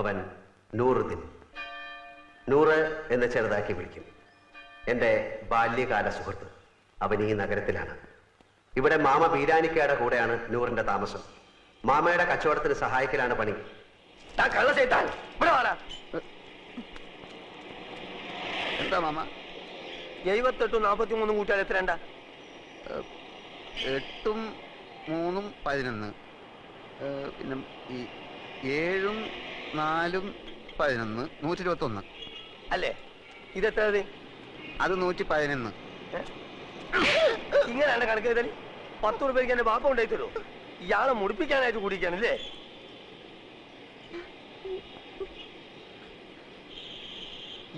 അവൻ നൂറുദ്ദീൻ. നൂറ് എന്ന് ചെറുതാക്കി വിളിക്കും. എൻ്റെ ബാല്യകാല സുഹൃത്ത്. അവൻ ഈ നഗരത്തിലാണ്. ഇവിടെ മാമ ബീരാനിക്കയുടെ കൂടെയാണ് നൂറിന്റെ താമസം. മാമയുടെ കച്ചവടത്തിന് സഹായിക്കലാണ് പണി. എന്താ മാമ? 78 43 കൂട്ടിയാൽ എത്രണ്ട? 8 3 11. പിന്നെ ഈ 7 4 11 121 അല്ലേ? ഇതെത്ര? അത് 111. ഇങ്ങനെയാണ് കണക്ക് ചെയ്താൽ 10 രൂപയ്ക്ക് എന്റെ ബാപ്പ ഉണ്ടായി തരുമോ? ഇയാളെ മുടിപ്പിക്കാനായിട്ട് കുടിക്കാനല്ലേ?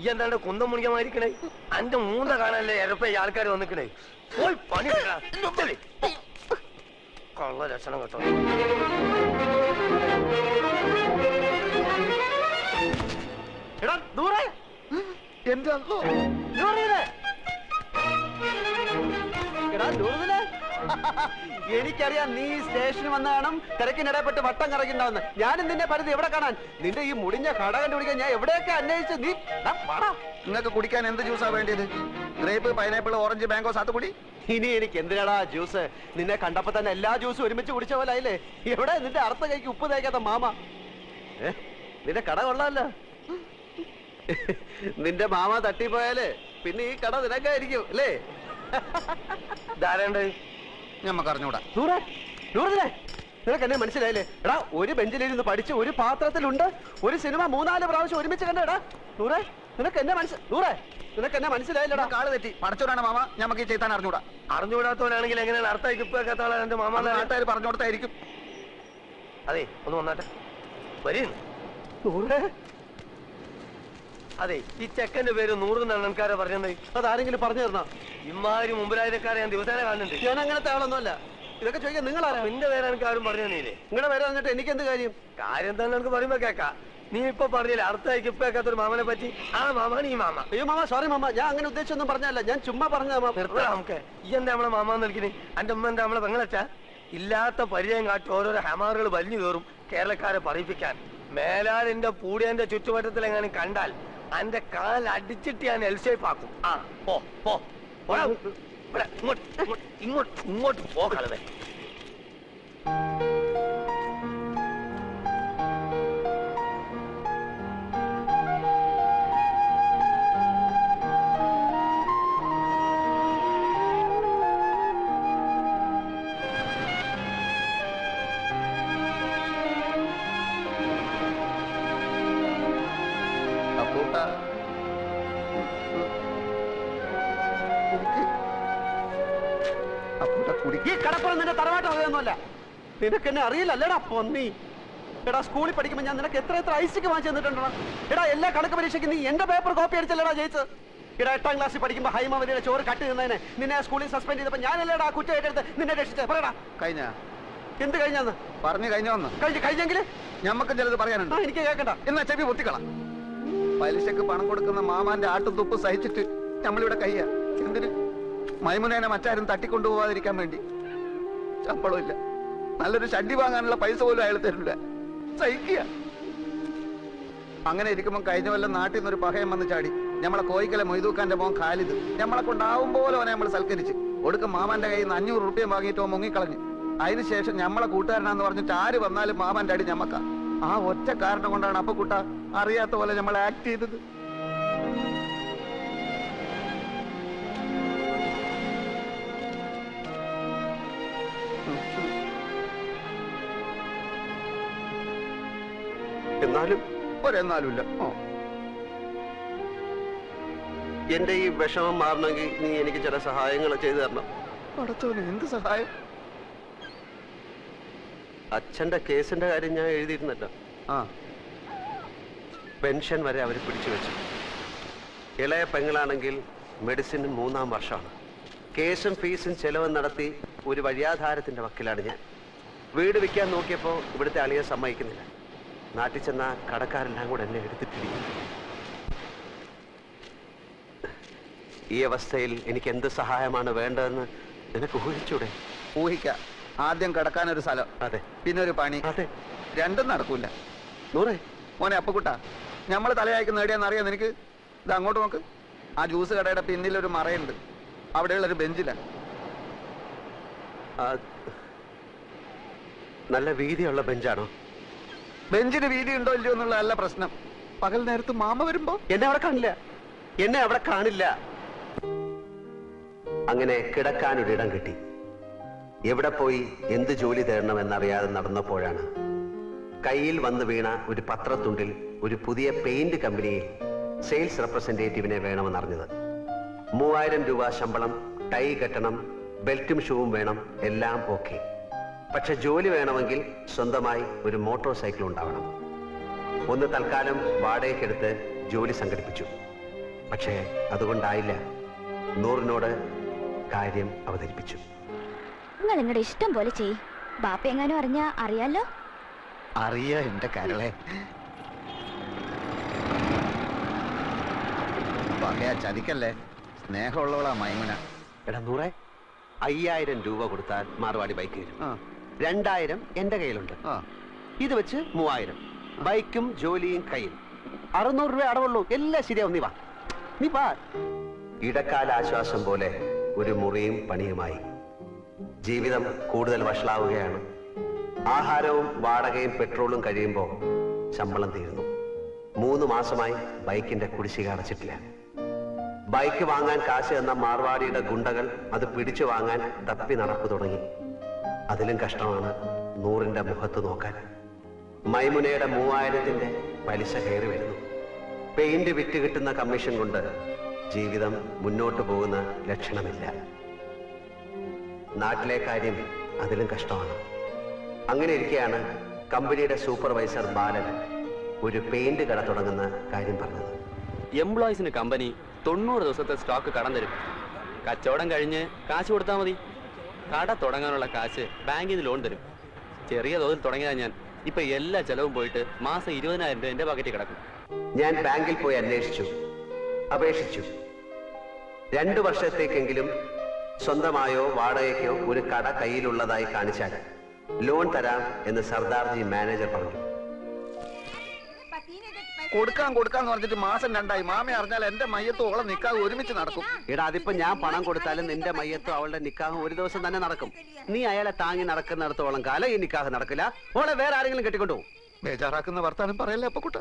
ഈ എന്താണ്ട് കുന്തം മുണിക്കമായിരിക്കണേ? അന്റെ മൂന്ന കാണാനല്ലേ എരപ്പ ആൾക്കാർ വന്നിക്കണേ? പോയി പണി കള്ള ലക്ഷണം കേട്ടോ. എടാ ദൂരെ എന്റെ എനിക്കറിയാം നീ സ്റ്റേഷനിൽ വന്ന കാണും തിരക്കിനിടപെട്ട് വട്ടം കറങ്ങിണ്ടാവുന്ന. ഞാനും നിന്നെ പരിധി എവിടെ കാണാൻ? നിന്റെ ഈ മുടിഞ്ഞ കട കണ്ടുപിടിക്കാൻ ഞാൻ എവിടെയൊക്കെ അന്വേഷിച്ച്. നീ നിങ്ങൾക്ക് കുടിക്കാൻ എന്ത് ജ്യൂസാ വേണ്ടിയത്? ഗ്രേപ്പ്, പൈനാപ്പിൾ, ഓറഞ്ച്, മാംഗോ, സാത്തുകുടി? ഇനി എനിക്ക് എന്തിനാടാ ജ്യൂസ്? നിന്നെ കണ്ടപ്പോ തന്നെ എല്ലാ ജ്യൂസും ഒരുമിച്ച് കുടിച്ച പോലെ ആയില്ലേ? എവിടെ നിന്റെ അർത്ഥ കൈക്ക് ഉപ്പ് തേക്കാത്ത മാമ? നിന്റെ കട കൊള്ളാമല്ലോ. നിന്റെ മാമ തട്ടിപ്പോയാല് പിന്നെ ഈ കട നിനക്കായിരിക്കും അല്ലേ? ധാരണ്ടേ ഞമ്മക്ക് അറിഞ്ഞൂടാ. നിനക്ക് എന്നെ മനസ്സിലായില്ലേ? എടാ, ഒരു ബെഞ്ചിലിരുന്ന് പഠിച്ച് ഒരു പാത്രത്തിലുണ്ട് ഒരു സിനിമ 3-4 പ്രാവശ്യം ഒരുമിച്ച് കണ്ടേടാ. നൂറേ, നിനക്ക് എന്നെ മനസ്സിലായില്ലടാ. കാള് തെറ്റി. പടച്ചോടാണ് മാമ. ഞമ്മക്ക് ഈ ചെയ്താൻ അറിഞ്ഞൂടാ. അറിഞ്ഞുകൂടാത്തവനാണെങ്കിൽ എങ്ങനെയാണ് അർത്ഥം ഇപ്പൊക്കാത്ത എന്റെ മാമ? നാട്ടുകാർ പറഞ്ഞു കൊടുത്തായിരിക്കും. അതെ, ഒന്ന് വന്നാട്ടെ. വരും. അതെ, ഈ ചെക്കന്റെ പേര് 100 എണ്ണക്കാരെ പറഞ്ഞത്. അതാരെങ്കിലും പറഞ്ഞു തരണോ? ഇമാതിരി മുമ്പിലായക്കാരെ ഞാൻ ദിവസേന കാണുന്നുണ്ട്. ഞാൻ അങ്ങനത്തെ ആളൊന്നുമല്ല. ഇതൊക്കെ ചോദിക്കാൻ നിങ്ങളാരാ? നിന്റെ പേര് എനിക്ക് ആരും പറഞ്ഞു തന്നീല്ലേ? നിങ്ങളുടെ പേര് വന്നിട്ട് എനിക്ക് എന്ത് കാര്യം? കാര്യം തന്നെ എനിക്ക് പറയുമ്പോ കേക്കാം. നീ ഇപ്പൊ പറഞ്ഞില്ലേ അർത്ഥമായിക്ക് ഇപ്പൊ കേൾക്കാത്തൊരു മാമനെ പറ്റി? ആ മാമാണ് ഈ മാമ. അയ്യോ മാമ, സോറി മാമ, ഞാൻ അങ്ങനെ ഉദ്ദേശിച്ചൊന്നും പറഞ്ഞല്ല. ഞാൻ ചുമ്മാ പറഞ്ഞ. നമുക്ക് ഈ എന്താ നമ്മളെ മാമാന്ന് വിളിക്കണേ? എന്റെ ഉമ്മ എന്താ നമ്മളെ പെങ്ങളച്ചാ? ഇല്ലാത്ത പരിചയം കാട്ടി ഓരോരോ ഹമാറുകൾ വലിഞ്ഞു കയറും കേരളക്കാരെ പറയിപ്പിക്കാൻ. മേലാലിന്റെ പൂടിയന്റെ ചുറ്റുവട്ടത്തിൽ എങ്ങനെ കണ്ടാൽ എന്റെ കാൽ അടിച്ചിട്ട് ഞാൻ എൽഷേപ്പ് ആക്കും. ആ പോ പോ, ഇങ്ങോട്ട് പോ കളവേ. ഈ കടപ്പുറം നിന്റെ തറവാട്ട് അറിയാവുന്നല്ല. നിനക്ക് എന്നെ അറിയില്ലല്ലേടാ പൊന്നി. എടാ, സ്കൂളിൽ പഠിക്കുമ്പോൾ ഞാൻ നിനക്ക് എത്ര ഐസിക്ക് വാങ്ങിച്ചു തന്നിട്ടുണ്ടോ? എടാ, എല്ലാ കണക്ക് പരീക്ഷയ്ക്ക് നീ എന്റെ പേപ്പർ കോപ്പി അടിച്ചല്ലേടാ ജയിച്ചത്. എടാ, 8ാം ക്ലാസ്സിൽ പഠിക്കുമ്പോൾ ഹൈമവതിയുടെ ചോറ് കട്ട് നിന്നതിന് നിന്നെ സ്കൂളിൽ സസ്പെൻഡ് ചെയ്തപ്പോൾ ഞാനല്ലേടാ കുറ്റമായിട്ടെടുത്ത് നിന്നെ രക്ഷിച്ചത്? പറയടാ. കഴിഞ്ഞ എന്ത് കഴിഞ്ഞാന്ന് പറഞ്ഞു? കഴിഞ്ഞെങ്കിൽ ഞമ്മക്ക് ചിലത് പറയാനുണ്ട്. എനിക്ക് കേൾക്കണ്ട. എന്നാ ചെവി പൊത്തിക്കളാം. പലിശക്ക് പണം കൊടുക്കുന്ന മാമാന്റെ ആട്ടുതുപ്പ് സഹിച്ചിട്ട് നമ്മളിവിടെ കയ്യ. എന്തിന്? മൈമുനേനെ മറ്റാരും തട്ടിക്കൊണ്ടുപോകാതിരിക്കാൻ വേണ്ടി. ശമ്പളമില്ല, നല്ലൊരു ഷഡ്ഡി വാങ്ങാനുള്ള പൈസ പോലും അയാൾ തരില്ല. സഹിക്കുക. അങ്ങനെ ഇരിക്കുമ്പോൾ കഴിഞ്ഞ വല്ല നാട്ടിൽ നിന്നൊരു പഹയം വന്ന് ചാടി. നമ്മളെ കോയിക്കലെ മൊയ്തൂക്കാന്റെ മോൻ ഖാലിദ് നമ്മളെ കൊണ്ടാവും പോലെ അവനെ നമ്മൾ സൽക്കരിച്ച് ഒടുക്കം മാമാന്റെ കയ്യിൽ നിന്ന് 500 രൂപ വാങ്ങിയിട്ട് അവൻ മുങ്ങിക്കളഞ്ഞു. അതിനുശേഷം നമ്മളെ കൂട്ടുകാരനാന്ന് പറഞ്ഞിട്ട് ആര് വന്നാലും മാമാന്റെ അടി ഞമ്മക്ക. ആ ഒറ്റ കാരണം കൊണ്ടാണ് അപ്പൊ കൂട്ട അറിയാത്ത പോലെ നമ്മൾ ആക്ട് ചെയ്തത്. എന്നാലും ഒരെന്നാലുമില്ല. എന്റെ ഈ വിഷമം മാറണമെങ്കിൽ നീ എനിക്ക് ചില സഹായങ്ങൾ ചെയ്തു തരണം. പടച്ചോനെ, എന്ത് സഹായം? അച്ഛന്റെ കേസിന്റെ കാര്യം ഞാൻ എഴുതിയിരുന്നല്ലോ. പെൻഷൻ വരെ അവർ പിടിച്ചു വെച്ചു. ഇളയ പെങ്ങളാണെങ്കിൽ മെഡിസിന് 3-ാം വർഷമാണ്. കേസും ഫീസും ചെലവും നടത്തി ഒരു വഴിയാധാരത്തിന്റെ വക്കിലാണ് ഞാൻ. വീട് വിൽക്കാൻ നോക്കിയപ്പോൾ ഇവിടുത്തെ അളിയെ സമ്മതിക്കുന്നില്ല. നാട്ടിൽ ചെന്ന കടക്കാരെല്ലാം കൂടെ എന്നെ എടുത്തിട്ടിരിക്കും. ഈ അവസ്ഥയിൽ എനിക്ക് എന്ത് സഹായമാണ് വേണ്ടതെന്ന് നിനക്ക് ഊഹിച്ചൂടെ? ഊഹിക്കാം. ആദ്യം കിടക്കാനൊരു സ്ഥലം, അതെ, പിന്നെ ഒരു പണി. അതെ, രണ്ടും നടക്കൂല. നൂറേ, മോനെ അപ്പക്കുട്ട, നമ്മൾ തലയായിക്കുന്ന എവിടെയാന്ന് അറിയാം നിനക്ക്? ഇത് അങ്ങോട്ട് നോക്ക്. ആ ജ്യൂസ് കടയുടെ പിന്നിലൊരു മറയുണ്ട്, അവിടെയുള്ളൊരു ബെഞ്ചിലാണ്. നല്ല വീതിയുള്ള ബെഞ്ചാണോ? ബെഞ്ചിന് വീതി ഉണ്ടോ ഇല്ലയോ എന്നുള്ളതല്ല പ്രശ്നം. പകൽ നേരത്ത് മാമ വരുമ്പോ എന്നെ അവിടെ കാണില്ല. അങ്ങനെ കിടക്കാനൊരിടം കിട്ടി. എവിടെ പോയി എന്ത് ജോലി തേടണമെന്നറിയാതെ നടന്നപ്പോഴാണ് കയ്യിൽ വന്ന് വീണ ഒരു പത്രത്തുണ്ടിൽ ഒരു പുതിയ പെയിന്റ് കമ്പനിയിൽ സെയിൽസ് റെപ്രസെന്റേറ്റീവിനെ വേണമെന്നറിഞ്ഞത്. 3000 രൂപ ശമ്പളം, ടൈ കെട്ടണം, ബെൽറ്റും ഷൂവും വേണം, എല്ലാം ഓക്കെ. പക്ഷെ ജോലി വേണമെങ്കിൽ സ്വന്തമായി ഒരു മോട്ടോർ സൈക്കിൾ ഉണ്ടാവണം. ഒന്ന് തൽക്കാലം വാടകയ്ക്കെടുത്ത് ജോലി സംഘടിപ്പിച്ചു. പക്ഷേ അതുകൊണ്ടായില്ല. നൂറിനോട് കാര്യം അവതരിപ്പിച്ചു. നിങ്ങൾ നിങ്ങളുടെ ഇഷ്ടം പോലെ ചെയ്. ബാപ്പ എങ്ങാനും അറിയാലോ? അറിയാ എന്റെ കരളെ. പകയാ ചതിക്കല്ലേ, സ്നേഹമുള്ളവളാ മൈമുന. എടാ നൂറെ, 5000 രൂപ കൊടുത്താൽ മാർവാടി ബൈക്ക് വരും. 2000 എന്റെ കയ്യിലുണ്ട്. ഇത് വെച്ച് 3000. ബൈക്കും ജോലിയും കയ്യിൽ. 600 രൂപ അടവുള്ളൂ. എല്ലാം ശരിയാവും. നീ വാ. ഇടക്കാല ആശ്വാസം പോലെ ഒരു മുറിയും പണിയുമായി. ജീവിതം കൂടുതൽ വഷളാവുകയാണ്. ആഹാരവും വാടകയും പെട്രോളും കഴിയുമ്പോൾ ശമ്പളം തീരുന്നു. 3 മാസമായി ബൈക്കിന്റെ കുടിശ്ശിക അടച്ചിട്ടില്ല. ബൈക്ക് വാങ്ങാൻ കാശ് എന്ന മാർവാടിയുടെ ഗുണ്ടകൾ അത് പിടിച്ചു വാങ്ങാൻ തപ്പി നടക്കു തുടങ്ങി. അതിലും കഷ്ടമാണ് നൂറിന്റെ മുഖത്ത് നോക്കാൻ. മൈമുനയുടെ 3000ന്റെ പലിശ കയറി വരുന്നു. പെയിന്റ് വിറ്റ് കിട്ടുന്ന കമ്മീഷൻ കൊണ്ട് ജീവിതം മുന്നോട്ട് പോകുന്ന ലക്ഷണമില്ല. നാട്ടിലെ കാര്യം അതിലും കഷ്ടമാണ്. അങ്ങനെ ഇരിക്കെയാണ് കമ്പനിയുടെ സൂപ്പർവൈസർ ബാലൻ ഒരു പെയിന്റ് കട തുടങ്ങുന്ന കാര്യം പറഞ്ഞത്. എംപ്ലോയീസിന് കമ്പനി 90 ദിവസത്തെ സ്റ്റോക്ക് കടം തരും. കച്ചവടം കഴിഞ്ഞ് കാശ് കൊടുത്താൽ മതി. കട തുടങ്ങാനുള്ള കാശ് ബാങ്കിൽ നിന്ന് ലോൺ തരും. ചെറിയ തോതിൽ തുടങ്ങിയതാ ഞാൻ. ഇപ്പൊ എല്ലാ ചെലവും പോയിട്ട് മാസം 20,000 രൂപ എന്റെ പാക്കറ്റിൽ കിടക്കും. ഞാൻ ബാങ്കിൽ പോയി അപേക്ഷിച്ചു. 2 വർഷത്തേക്കെങ്കിലും സ്വന്തമായോ വാടകയ്ക്കോ ഒരു കട കയ്യിലുള്ളതായി കാണിച്ചാൽ ലോൺ തരാം എന്ന് സർദാർജി മാനേജർ പറഞ്ഞു. കൊടുക്കാന്ന് പറഞ്ഞിട്ട് മാസം 2ആയി. മാമ അറിഞ്ഞാൽ എന്റെ മയ്യത്തും ഓളെ നിക്കാഹ് ഒരുമിച്ച് നടക്കും. എടാ, അതിപ്പോ ഞാൻ പണം കൊടുത്താലും നിന്റെ മയ്യത്തും അവളുടെ നിക്കാഹും ഒരു ദിവസം തന്നെ നടക്കും. നീ അയാളെ താങ്ങി നടക്കുന്നിടത്തോളം കാലം ഈ നിക്കാഹ് നടക്കില്ല. ഓളെ വേറെ ആരെങ്കിലും കെട്ടിക്കൊണ്ടു. ബേജാറാക്കുന്ന വർത്താനം പറയല്ലേ അപ്പക്കുട്ട.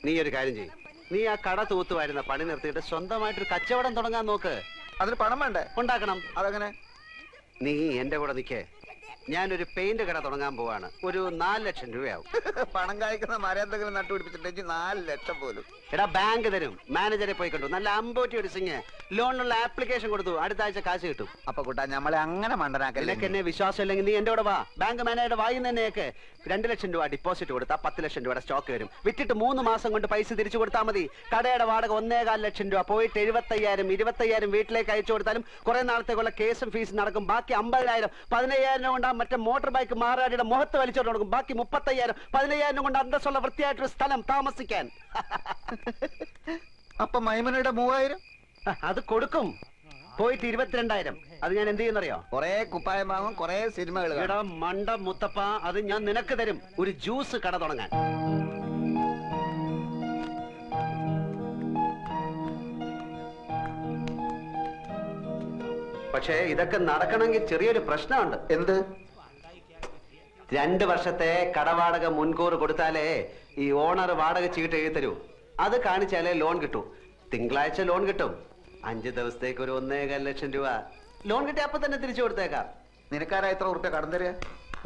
നീ ഒരു കാര്യം ചെയ്യും. നീ ആ കട തൂത്തുവായിരുന്ന പണി നിർത്തിയിട്ട് സ്വന്തമായിട്ടൊരു കച്ചവടം തുടങ്ങാൻ നോക്ക്. അതിന് പണം വേണ്ടേ? ഉണ്ടാക്കണം. അതെങ്ങനെ? നീ എന്റെ കൂടെ നിക്കേ. ഞാനൊരു പെയിന്റ് കട തുടങ്ങാൻ പോവാണ്. ഒരു 4 ലക്ഷം രൂപയാവും. പണം കായ്ക്കുന്ന മരം എന്തെങ്കിലും നട്ടുപിടിപ്പിച്ചിട്ടുണ്ടെങ്കിൽ 4 ലക്ഷം പോലും. എടാ, ബാങ്ക് തരും. മാനേജറെ പോയി കണ്ടു. നല്ല അമ്പോറ്റി ഒരു സിംഗ് ലോണിനുള്ള ആപ്ലിക്കേഷൻ കൊടുത്തു. അടുത്ത ആഴ്ച കാശ് കിട്ടും. അപ്പൊ കൂട്ടാ നമ്മളെ അങ്ങനെ മണ്ടനാക്കല്ലേ. എന്നെ വിശ്വാസം ഇല്ലെങ്കിൽ നീ എന്റെ കൂടെ വാ. ബാങ്ക് മാനേജറുടെ വായി തന്നെയൊക്കെ 2 ലക്ഷം രൂപ ഡിപ്പോസിറ്റ് കൊടുത്താൽ 10 ലക്ഷം രൂപയുടെ സ്റ്റോക്ക് വരും. വിറ്റിട്ട് 3 മാസം കൊണ്ട് പൈസ തിരിച്ചു കൊടുത്താൽ മതി. കടയുടെ വാടക 1.25 ലക്ഷം രൂപ. പോയിട്ട് 75,000 25,000 വീട്ടിലേക്ക് അയച്ചു കൊടുത്താലും കുറെ നാളത്തേക്കുള്ള കേസും ഫീസും നടക്കും. ബാക്കി 50,000 15,000 കൊണ്ട് മറ്റേ മോട്ടോർ ബൈക്ക് മാറാടിയുടെ മുഖത്ത് വലിച്ചോണ്ട് കൊടുക്കും. ബാക്കി 30,000 15,000 കൊണ്ട് അന്തസ്സുള്ള വൃത്തിയായിട്ടൊരു സ്ഥലം താമസിക്കാൻ. അപ്പൊ മൈമുനയുടെ 3000 അത് കൊടുക്കും. പോയിട്ട് 22,000. അത് ഞാൻ എന്ത് ചെയ്യുന്നറിയോ? കൊറേ കുപ്പായം വാങ്ങും, കൊറേ സിനിമകൾ. എടാ മണ്ട മുത്തപ്പ, അത് ഞാൻ നിനക്ക് തരും. ഒരു ജ്യൂസ് കട തുടങ്ങാൻ. പക്ഷേ ഇതൊക്കെ നടക്കണമെങ്കിൽ ചെറിയൊരു പ്രശ്നമുണ്ട്. എന്ത്? 2 വർഷത്തെ കടവാടക മുൻകൂർ കൊടുത്താലേ ഈ ഓണർ വാടക ചീട്ട് എഴുതി തരൂ. അത് കാണിച്ചാലേ ലോൺ കിട്ടൂ. തിങ്കളാഴ്ച ലോൺ കിട്ടും. 5 ദിവസത്തേക്ക് ഒരു 1.25 ലക്ഷം രൂപ ലോൺ കിട്ടി. അപ്പൊ തന്നെ തിരിച്ചു കൊടുത്തേക്കാം. നിനക്കാരാ എത്ര ഉറുപ്പ്യ കടം തരിക?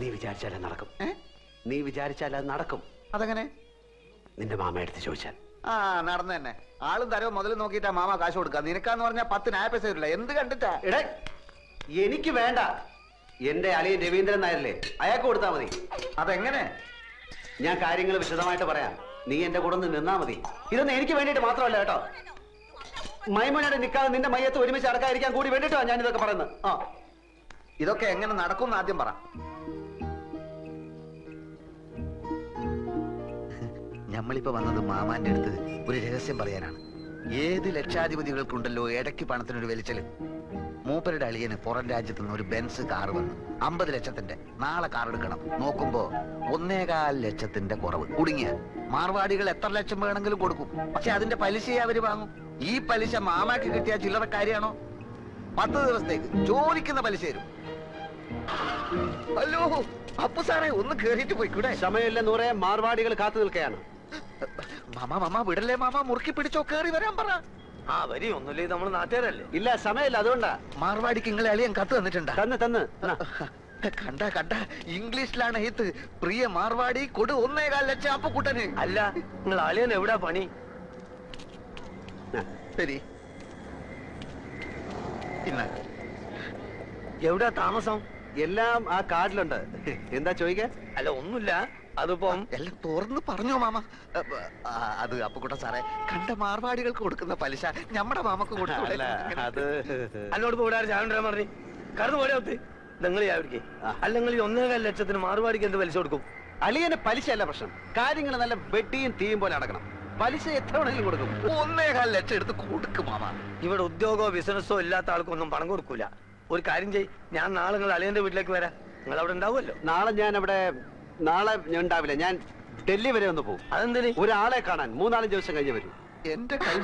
നീ വിചാരിച്ചാലേ നടക്കും. നീ വിചാരിച്ചാൽ അത് നടക്കും. അതെങ്ങനെ? നിന്റെ മാമ എടുത്ത് ചോദിച്ചാൽ. നടന്നു തന്നെ. ആളും തരവ് മുതൽ നോക്കിയിട്ടാ മാമ കാശ് കൊടുക്കുക. നിനക്കാന്ന് പറഞ്ഞാൽ 10 നായ പൈസ വരില്ല. എന്ത് കണ്ടിട്ടാ? എടേ, എനിക്ക് വേണ്ട. എന്റെ അളിയൻ രവീന്ദ്രൻ നായരല്ലേ, അയാൾക്ക് കൊടുത്താ മതി. അതെങ്ങനെ? ഞാൻ കാര്യങ്ങൾ വിശദമായിട്ട് പറയാം. നീ എന്റെ കൂടെ ഒന്ന് നിന്നാ മതി. ഇതൊന്നും എനിക്ക് വേണ്ടിയിട്ട് മാത്രമല്ല കേട്ടോ. മൈമുനയുടെ നിക്കാതെ നിന്റെ മയ്യത്ത് ഒരുമിച്ച് അടക്കാതിരിക്കാൻ കൂടി വേണ്ടിട്ടോ ഞാൻ ഇതൊക്കെ പറയുന്നത്. ഇതൊക്കെ എങ്ങനെ നടക്കും ആദ്യം പറ. ഞമ്മളിപ്പോ വന്നത് മാമാന്റെ അടുത്ത് ഒരു രഹസ്യം പറയാനാണ്. ഏത് ലക്ഷാധിപതികൾക്കുണ്ടല്ലോ ഇടയ്ക്ക് പണത്തിനൊരു വലിച്ചല്. മൂപ്പരുടെ അളിയന് പുറം രാജ്യത്ത് നിന്ന് ഒരു ബെൻസ് കാർ വന്നു 50 ലക്ഷത്തിന്റെ. നാളെ കാർ എടുക്കണം. നോക്കുമ്പോ 1.25 ലക്ഷത്തിന്റെ കുറവ്. കുടുങ്ങിയ മാർവാടികൾ എത്ര ലക്ഷം വേണമെങ്കിലും കൊടുക്കും. പക്ഷെ അതിന്റെ പലിശയെ അവര് വാങ്ങും. ഈ പലിശ മാമാക്ക് കിട്ടിയ ചില്ലറ കാര്യമാണോ? 10 ദിവസത്തേക്ക് ചോദിക്കുന്ന പലിശ തരും. ഹലോ അപ്പു സാറേ, ഒന്ന് കേറിയിട്ട് പോയിക്കൂടെ? സമയമില്ല നൂറെ, മാർവാടികൾ കാത്തു നിൽക്കുകയാണ്. മാമ വിടല്ലേ മാമ, മുറുക്കി പിടിച്ചോ, കേറി വരാൻ പറ. ആ വരി ഒന്നുമില്ലേ, നമ്മള് നാട്ടുകാരല്ലേ. ഇല്ല സമയമില്ല, അതുകൊണ്ടാ. മാർവാടിക്ക് നിങ്ങളെ അളിയൻ കത്ത് തന്നിട്ടുണ്ടാ? തന്ന് കണ്ട ഇംഗ്ലീഷിലാണ് എഴുത്ത്. പ്രിയ മാർവാടി കൊടു 1.25 ലക്ഷം അപ്പുക്കുട്ടന്. അല്ല, നിങ്ങൾ അളിയൻ എവിടാ പണി? ശരി, പിന്നെ എവിടാ താമസം? എല്ലാം ആ കാർഡിലുണ്ട്. എന്താ ചോദിക്ക? അല്ല ഒന്നുമില്ല, അതിപ്പം എല്ലാം തുറന്ന് പറഞ്ഞോ മാമ. അത് അപ്പുക്കുട്ട സാറേ, കണ്ട മാർവാടികൾക്ക് കൊടുക്കുന്ന പലിശ നമ്മുടെ മാമക്ക് കൊടുക്കൂടെ? അത് അന്നോട് ഇവിടെ ചാവണ്ടാൻ പറഞ്ഞു കടന്നു പോരാ ഒത്ത്. നിങ്ങൾ ചാവിടിക്ക്. അല്ലെങ്കിൽ 1.25 ലക്ഷത്തിന് മാർവാടിക്ക് എന്ത് പലിശ കൊടുക്കും? അളിയന് പലിശ അല്ല പ്രശ്നം, കാര്യങ്ങൾ നല്ല വെട്ടിയും തീയും പോലെ നടക്കണം. പലിശ എത്ര വേണമെങ്കിലും കൊടുക്കും. 1.25 ലക്ഷം എടുത്ത് കൊടുക്കും മാമ. ഇവിടെ ഉദ്യോഗമോ ബിസിനസ്സോ ഇല്ലാത്ത ആൾക്കൊന്നും പണം കൊടുക്കൂല. ഒരു കാര്യം ചെയ്, ഞാൻ നാളെ നിങ്ങൾ അളിയന്റെ വീട്ടിലേക്ക് വരാം. നിങ്ങൾ അവിടെ ഉണ്ടാവുമല്ലോ. നാളെ ഞാൻ ഉണ്ടാവില്ല. ഞാൻ ഡൽഹി വരെ ഒന്ന് പോകും. അതെന്തിന്? ഒരാളെ കാണാൻ 3-4 ദിവസം കഴിഞ്ഞ് വരും. എന്റെ കൈ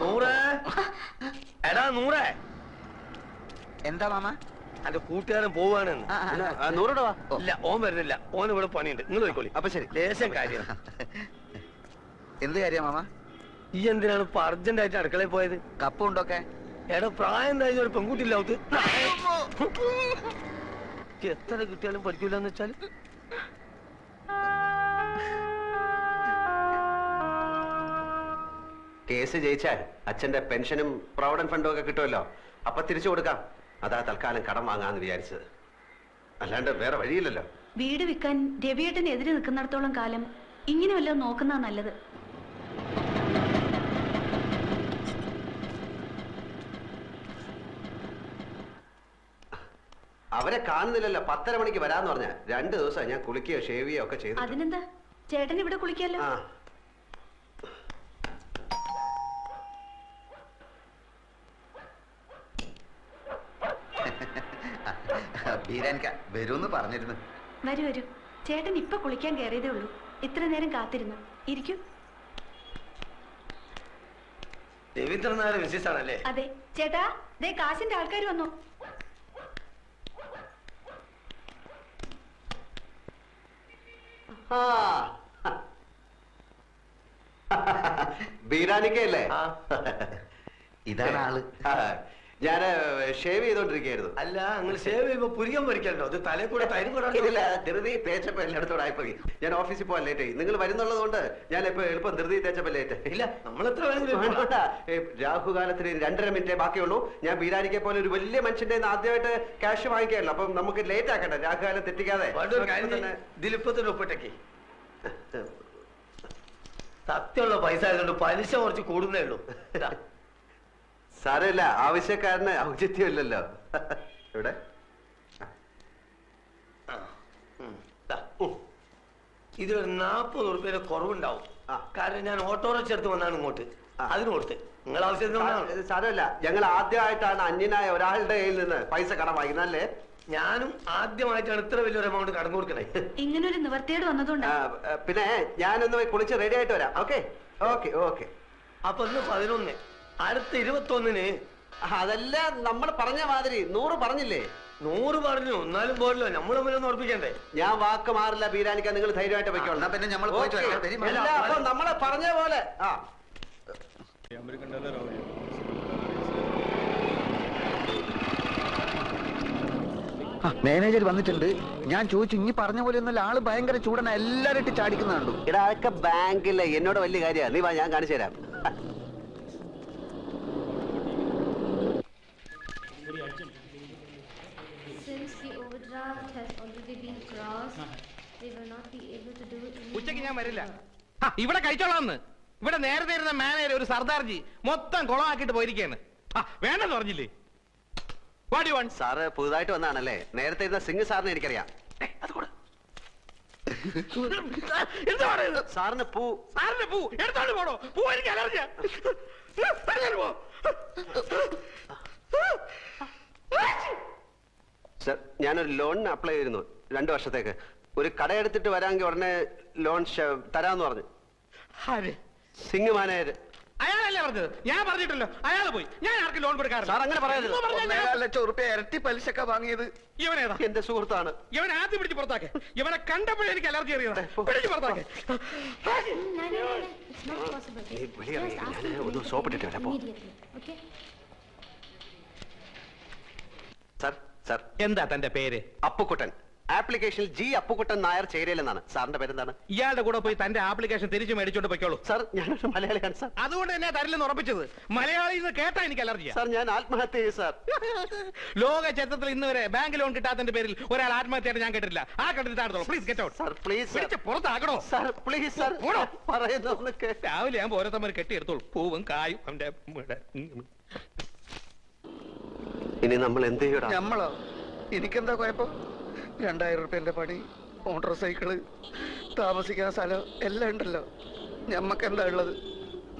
നൂറേ, എടാ നൂറേ, എന്താ മാമ? എന്റെ കൂട്ടുകാരൻ പോവാണെന്ന്. 100 രൂപ. ഇല്ല, ഓൻ വരുന്നില്ല. ഓൻ ഇവിടെ പണിയുണ്ട്. നിങ്ങൾ പോയിക്കോളി. അപ്പൊ ശരി. ലേശം കാര്യം. എന്ത് കാര്യ മാമ? ഈ എന്തിനാണ് ഇപ്പൊ അർജന്റായിട്ട് അടുക്കളയിൽ പോയത്? കപ്പ ഉണ്ടോക്കെ? എടാ പ്രായം കഴിഞ്ഞ ഒരു പെൺകുട്ടിയില്ല അവത്ത്. എത്ര കിട്ടിയാലും പഠിക്കൂലെന്ന് വെച്ചാല് കേസ് ജയിച്ചാൽ അച്ഛന്റെ പെൻഷനും പ്രൊവിഡന്റ് ഫണ്ടും ഒക്കെ കിട്ടുമല്ലോ. അപ്പൊ തിരിച്ചു കൊടുക്കാം. അതാ തൽക്കാലം കടം വാങ്ങാന്ന് വിചാരിച്ചത്. അല്ലാണ്ട് വേറെ വഴിയില്ലല്ലോ. വീട് വിൽക്കാൻ രവിയേട്ടന് എതിരെ നിൽക്കുന്നിടത്തോളം കാലം ഇങ്ങനെ വല്ലതും നോക്കുന്നതാ നല്ലത്. അവരെ കാണുന്നില്ലല്ലോ. 10:30 മണിക്ക് വരാന്ന് പറഞ്ഞ 2 ദിവസം ഞാൻ കുളിക്കുകയോ ഷേവ് ചെയ്യുകയോ ഒക്കെ ചെയ്തു. അതിനെന്താ, ചേട്ടൻ ഇവിടെ കുളിക്കാലോ. ആ ബീരാനിക്ക വരൂന്ന് പറഞ്ഞിരുന്നു. വരൂ വരൂ, ചേട്ടൻ ഇപ്പൊ കുളിക്കാൻ കയറിയതേ ഉള്ളൂ. ഇത്ര നേരം കാത്തിരുന്നു. ഇരിക്കൂ. രവീന്ദ്രനാഥ് മിസ്സിസ് ആണല്ലേ? അതെ ചേട്ടാ, ദേ കാശിന്റെ ആൾക്കാർ വന്നു. ബീരാനിക്കല്ലേ? ഇതാണ് ആള്. ഞാൻ ഷേവ് ചെയ്തോണ്ടിരിക്കുകയായിരുന്നു. അല്ല, നിങ്ങൾ ഷേവ് ചെയ്യുമ്പോ പുരികം പൊരിക്കണ്ടോ? അത് തലേ കൂടെ തൈര് കൂടെ ധൃതി തേച്ചപ്പോ എല്ലായിടത്തോടെ ആയിപ്പോയി. ഞാൻ ഓഫീസിൽ പോകാൻ ലേറ്റ് ആയി. നിങ്ങൾ വരുന്നുള്ളത് കൊണ്ട് ഞാൻ ഇപ്പൊ എളുപ്പം ധൃതി തേച്ചപ്പോ ലേറ്റ്. ഇല്ല, നമ്മളെത്ര രാഹുകാലത്തിന് 2.5 മിനിറ്റേ ബാക്കിയുള്ളൂ. ഞാൻ ബീരാനിക്കെ പോലെ ഒരു വലിയ മനുഷ്യന്റെ ആദ്യമായിട്ട് ക്യാഷ് വാങ്ങിക്കാമല്ലോ. അപ്പം നമുക്ക് ലേറ്റ് ആക്കട്ടെ, രാഹുകാലം തെറ്റിക്കാതെ. ഇതിലിപ്പത്തിന് ഒപ്പിട്ടേക്ക്. സത്യമുള്ള പൈസ ആയതുകൊണ്ട് പലിശ കുറച്ച് കൂടുന്നേ ഉള്ളൂ. സാരമില്ല, ആവശ്യക്കാരന് ഔചിത്യമില്ലല്ലോ. ഇവിടെ ഇതൊരു 40 ഉറുപ്പിയുടെ കുറവുണ്ടാവും. കാരണം ഞാൻ ഓട്ടോറിക്ഷ എടുത്ത് വന്നാണ് ഇങ്ങോട്ട്. അതിന് കൊടുത്ത് നിങ്ങൾ ആവശ്യത്തിന്. സാരമില്ല, ഞങ്ങൾ ആദ്യമായിട്ടാണ് അന്യനായ ഒരാളുടെ കയ്യിൽ നിന്ന് പൈസ കടം വാങ്ങിക്കുന്നല്ലേ. ഞാനും ആദ്യമായിട്ടാണ് ഇത്ര വലിയൊരു എമൗണ്ട് കടന്നു കൊടുക്കണേ. ഇങ്ങനൊരു നിവർത്തിയോട് വന്നതുകൊണ്ടാ. പിന്നെ ഞാനൊന്ന് കുളിച്ച് റെഡി ആയിട്ട് വരാം. Okay okay okay. അപ്പൊ ഇന്ന് 11, അടുത്ത 21-ന്. അതെല്ലാം നമ്മൾ പറഞ്ഞ മാതിരി 100 പറഞ്ഞില്ലേ? 100 പറഞ്ഞു, എന്നാലും പോരല്ലോ. നമ്മൾ തമ്മിലൊന്ന് ഉറപ്പിക്കണ്ടേ? ഞാൻ വാക്ക് മാറില്ല ബീരാനിക്ക, നിങ്ങൾ ധൈര്യമായിട്ട് വെക്കോളാം. പിന്നെ നമ്മൾ പോയിട്ട് വരാം. വരി, വരി. അപ്പൊ നമ്മളെ പറഞ്ഞ പോലെ മാനേജർ വന്നിട്ടുണ്ട്. ഞാൻ ചോദിച്ചു, ഇനി പറഞ്ഞ പോലെ ഒന്നല്ല, ആള് ഭയങ്കര ചൂടന, എല്ലാരും ഇട്ട് ചാടിക്കുന്ന കണ്ടു. എടാ അതൊക്കെ ബാങ്കില്ലേ, എന്നോട് വലിയ കാര്യമാണ്. നീ വാ, ഞാൻ കാണിച്ചു തരാം. ഉച്ചക്ക് ഞാൻ വരില്ല. ഇവിടെ കഴിച്ചോളാന്ന്. ഇവിടെ നേരത്തെ ഇരുന്ന മാനേജർ ഒരു സർദാർജി മൊത്തം കുളമാക്കിട്ട് പോയിരിക്കാണ്. വേണ്ടെന്ന് പറഞ്ഞില്ലേ? സാറ് പുതുതായിട്ട് വന്നാണല്ലേ? നേരത്തെ ഇരുന്ന സിംഗ് സാറിനെ എനിക്കറിയാം. എന്താ പറയുന്നത്? സാറിന് പൂ. സാറിന്റെ പൂ എടുത്തോണ്ട് പോണോ? പൂ എനിക്ക് അലർജിയാ. സർ ഞാനൊരു ലോണിന് അപ്ലൈ ചെയ്തിരുന്നു 2 വർഷത്തേക്ക്. ഒരു കടയെടുത്തിട്ട് വരാമെങ്കിൽ ഉടനെ ലോൺ തരാന്ന് പറഞ്ഞു. ആര്? സിംഗ് മാനേജർ. അയാളല്ലേ പറഞ്ഞത്? ഞാൻ പറഞ്ഞിട്ടല്ലോ, അയാൾ പോയി. ഞാൻ ആർക്കും ലോൺ കൊടുക്കാറില്ല. സാർ അങ്ങനെ പറയരുത്. 1.25 ലക്ഷം റുപ്യ ഇരട്ടി പലിശക്ക വാങ്ങിയത് ഇവനേതാ? എന്റെ സുഹൃത്താണ്. ഇവനെ ആദ്യം പിടിച്ച് പുറത്താക്കെ. ഇവനെ കണ്ടപ്പോഴേ എനിക്ക് അലർജി അറിയാതെ. പിടിച്ച് പുറത്താക്കെ. നീ വെളിയിറങ്ങി, ഞാൻ ഒന്ന് സോപ്പിട്ടിട്ട് വരാം. പോ. സർ സർ എന്താ തന്റെ പേര്? അപ്പുക്കുട്ടൻ. ആപ്ലിക്കേഷനിൽ ജി അപ്പുക്കുട്ടൻ നായർ ചേരയിലെന്നാണ്. സാറിന്റെ പേരെന്താണ്? ഇയാളുടെ കൂടെ പോയി തന്റെ ആപ്ലിക്കേഷൻ തിരിച്ചു മേടിച്ചോണ്ട് പൊയ്ക്കോളൂ. സാർ ഞാനൊരു മലയാളിയാണ് സാർ. അതുകൊണ്ട് തന്നെ തരില്ലെന്ന് ഉറപ്പിച്ചത്. മലയാളിയിൽ നിന്ന് കേട്ടാ എനിക്ക് അലർജിയാ. സാർ ഞാൻ ആത്മഹത്യ ചെയ്യും സാർ. ലോക ചരിത്രത്തിൽ ഇന്ന് വരെ ബാങ്ക് ലോൺ കിട്ടാത്തതിന്റെ പേരിൽ ഒരാൾ ആത്മഹത്യയായിട്ട് ഞാൻ കേട്ടിട്ടില്ല. ആ കണ്ടിട്ടാണോ? Please get out. Sir please പിടിച്ച് പുറത്താക്കണോ? Sir please sir. പോടോ. പറയുന്നു രാവിലെ ആകുമ്പോ ഓരോരുത്തമ്മ കെട്ടിയെടുത്തോളൂ. പൂവും കായും അവന്റെ. ഇനി നമ്മൾ എന്ത് ചെയ്യണം? നമ്മളോ? എനിക്കെന്താ കുഴപ്പം? 2000 റുപ്യന്റെ പണി, മോട്ടോർ സൈക്കിള്, താമസിക്കാൻ സ്ഥലം എല്ലാം ഉണ്ടല്ലോ. ഞമ്മക്കെന്താ ഉള്ളത്?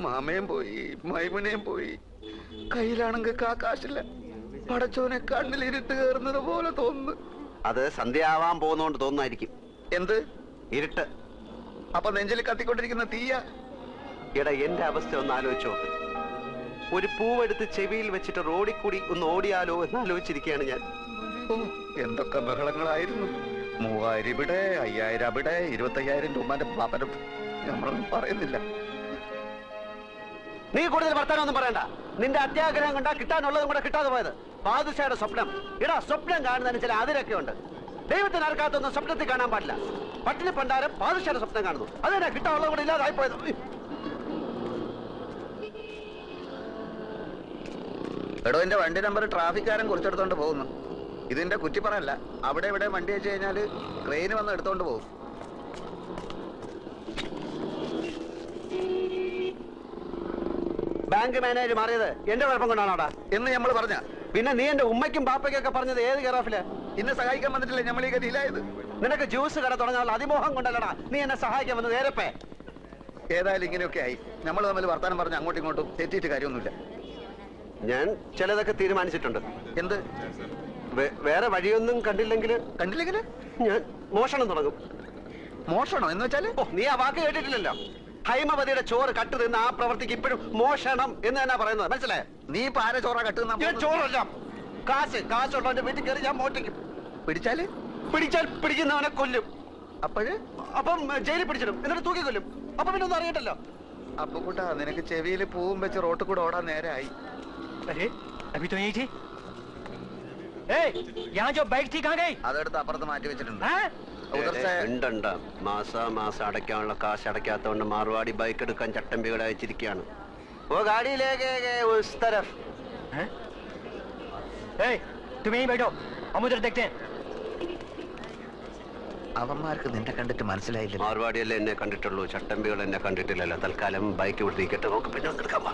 മാമയും പോയി, മൈമുനയും പോയി. കയ്യിലാണെങ്കിൽ കാശില്ല. പടച്ചോനെ കണ്ണിലിരുട്ട് കയറുന്നത് പോലെ തോന്നുന്നു. അത് സന്ധ്യ ആവാൻ പോകുന്നോണ്ട് തോന്നുന്നായിരിക്കും. എന്ത് ഇരുട്ട്? അപ്പൊ നെഞ്ചിൽ കത്തിക്കൊണ്ടിരിക്കുന്ന തീയ? എടാ എന്റെ അവസ്ഥ ഒന്ന് ആലോചിച്ചോ. ഒരു പൂവെടുത്ത് ചെവിയിൽ വെച്ചിട്ട് റോഡിൽ കൂടി ഒന്ന് ഓടിയാലോ എന്ന് ആലോചിച്ചിരിക്കുകയാണ് ഞാൻ. ഓ എന്തൊക്കെ ബഹളങ്ങളായിരുന്നു. 3000 ഇവിടെ, 5000 അവിടെ, 25,000 രൂപന്റെ പാപ്പനം. നമ്മളൊന്നും പറയുന്നില്ല. നീ കൂടുതൽ വർത്താനൊന്നും പറയണ്ട. നിന്റെ അത്യാഗ്രഹം കൊണ്ടാ കിട്ടാനുള്ളതും കൂടെ കിട്ടാതെ പോയത്. പാദുഷയുടെ സ്വപ്നം. ഇടാ സ്വപ്നം കാണുന്നതിന് ചില അതിരൊക്കെ ഉണ്ട്. ദൈവത്തിന് അർക്കാത്തൊന്നും സ്വപ്നത്തിൽ കാണാൻ പാടില്ല. പട്ടിണി പണ്ടാരം പാദുഷയുടെ സ്വപ്നം കാണുന്നു. അതെന്നാ കിട്ടാനുള്ളത് കൂടെ ഇല്ലാതായി പോയത്. എടോ എന്റെ വണ്ടി നമ്പർ ട്രാഫിക്കാരൻ കുറിച്ചെടുത്തോണ്ട് പോകുന്നു. ഇതിന്റെ കുറ്റിപ്പറല്ല. അവിടെ ഇവിടെ വണ്ടി വെച്ച് കഴിഞ്ഞാല് ട്രെയിന് വന്ന് എടുത്തോണ്ട് പോകും. ബാങ്ക് മാനേജർ മാറിയത് എന്റെ കുഴപ്പം കൊണ്ടാണോടാ എന്ന് നമ്മൾ പറഞ്ഞ. പിന്നെ നീ എന്റെ ഉമ്മയ്ക്കും പാപ്പയ്ക്കൊക്കെ പറഞ്ഞത് ഏത് കെയറോഫില്? ഇന്നെ സഹായിക്കാൻ വന്നിട്ടില്ലേ നമ്മൾ ഈ ഗതിയിലായത്? നിനക്ക് ജ്യൂസ് കട തുടങ്ങാനുള്ള അതിമോഹം കൊണ്ടല്ലടാ നീ എന്നെ സഹായിക്കാൻ വന്നത്. നേരപ്പേ ഏതായാലും ഇങ്ങനെയൊക്കെ ആയി. നമ്മൾ തമ്മിൽ വർത്താനം പറഞ്ഞ് അങ്ങോട്ടും ഇങ്ങോട്ടും തെറ്റിയിട്ട് കാര്യമൊന്നുമില്ല. ഞാൻ ചിലതൊക്കെ തീരുമാനിച്ചിട്ടുണ്ട്. എന്ത്? വേറെ വഴിയൊന്നും കണ്ടില്ലെങ്കിൽ ഞാൻ മോഷണം തുടങ്ങും. മോഷണോ എന്ന് വെച്ചാല്? ഓ നീ ആ വാക്ക് കേട്ടിട്ടില്ലല്ലോ. ഹൈമവതിയുടെ ചോറ് കട്ട് തിന്ന ആ പ്രവർത്തിക്ക് ഇപ്പോഴും മോഷണം എന്ന് തന്നെ പറയുന്നത്. മനസ്സിലായോ? നീ പാര ചോറ കട്ടുന്ന? ചോറല്ല, കാശുള്ളവന്റെ വീട്ടിൽ കയറി ഞാൻ മോട്ടിക്കും. പിടിച്ചാൽ പിടിക്കുന്നവനെ കൊല്ലും. അപ്പം ജയിലിൽ പിടിച്ചിടും, എന്നിട്ട് തൂക്കി കൊല്ലും. അപ്പൊ പിന്നെ ഒന്നും അറിയട്ടല്ലോ. അപ്പൊ കൂട്ടാ നിനക്ക് ചെവിയിൽ പൂവും വെച്ച് റോട്ടിൽ കൂടെ ഓടാൻ നേരായി. അതെടുത്ത് അപ്പുറത്ത് മാറ്റി വെച്ചിട്ടുണ്ട്. മാസം അടയ്ക്കാനുള്ള കാശ് അടയ്ക്കാത്തോണ്ട് മാർവാടി ബൈക്ക് എടുക്കാൻ ചട്ടമ്പികളെ അയച്ചിരിക്കുകയാണ്. ഓ ഗാഡിയിലേക്ക് അവന്മാർക്ക് നിന്നെ കണ്ടിട്ട് മനസ്സിലായില്ല. മാർവാടിയല്ലേ എന്നെ കണ്ടിട്ടുള്ളൂ, ചട്ടമ്പികൾ എന്നെ കണ്ടിട്ടില്ലല്ലോ. തൽക്കാലം ബൈക്ക് ഇവിടെ ഇരിക്കട്ടെ, നമുക്ക് പിന്നെ എടുക്കാം.